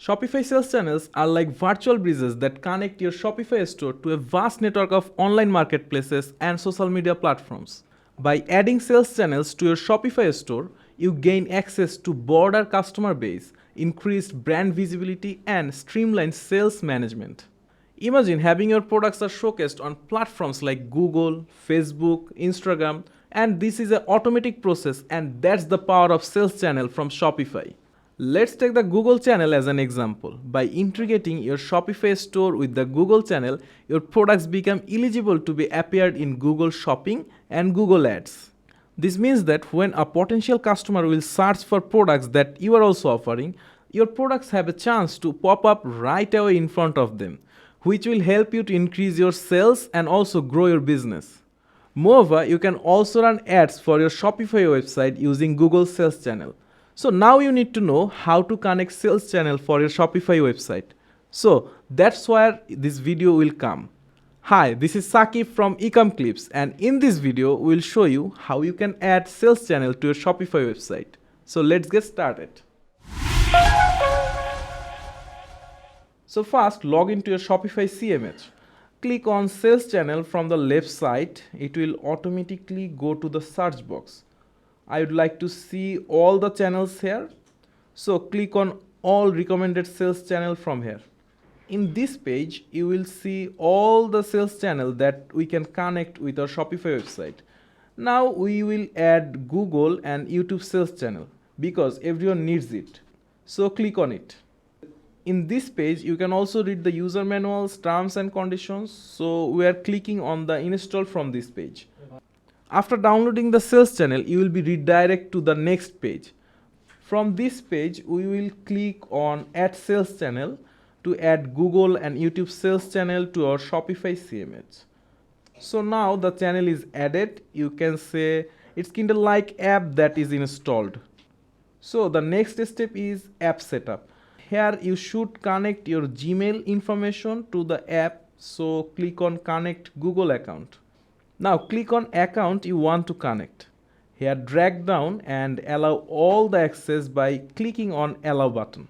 Shopify sales channels are like virtual bridges that connect your Shopify store to a vast network of online marketplaces and social media platforms. By adding sales channels to your Shopify store, you gain access to broader customer base, increased brand visibility, and streamlined sales management. Imagine having your products are showcased on platforms like Google, Facebook, Instagram, and this is an automatic process, and that's the power of sales channel from Shopify. Let's take the Google channel as an example. By integrating your Shopify store with the Google channel, your products become eligible to be appeared in Google Shopping and Google Ads. This means that when a potential customer will search for products that you are also offering, your products have a chance to pop up right away in front of them, which will help you to increase your sales and also grow your business. Moreover, you can also run ads for your Shopify website using Google Sales Channel. So now you need to know how to connect sales channel for your Shopify website. So that's where this video will come. Hi, this is Sakib from Ecom Clips, and in this video we'll show you how you can add sales channel to your Shopify website. So let's get started. So first, log into your Shopify CMS. Click on sales channel from the left side. It will automatically go to the search box. I would like to see all the channels here. So click on all recommended sales channel from here. In this page, you will see all the sales channel that we can connect with our Shopify website. Now we will add Google and YouTube sales channel because everyone needs it. So click on it. In this page, you can also read the user manuals, terms and conditions. So we are clicking on the install from this page. After downloading the sales channel, you will be redirected to the next page. From this page, we will click on add sales channel to add Google and YouTube sales channel to our Shopify CMS. So now the channel is added. You can say it's kind of like app that is installed. So the next step is app setup. Here you should connect your Gmail information to the app. So click on connect Google account. Now click on account you want to connect. Here drag down and allow all the access by clicking on allow button.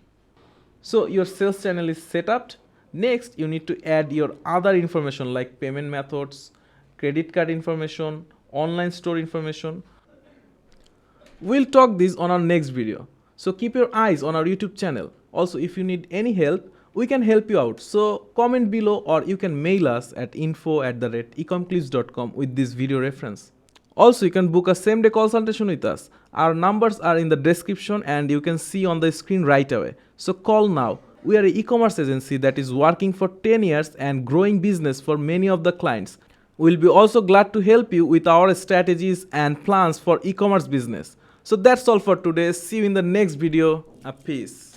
So your sales channel is set up. Next you need to add your other information like payment methods, credit card information, online store information. We'll talk this on our next video. So keep your eyes on our YouTube channel. Also, if you need any help, we can help you out. So comment below or you can mail us at info@ecomclips.com with this video reference. Also, you can book a same-day consultation with us. Our numbers are in the description and you can see on the screen right away. So call now. We are an e-commerce agency that is working for 10 years and growing business for many of the clients. We'll be also glad to help you with our strategies and plans for e-commerce business. So that's all for today. See you in the next video. Peace.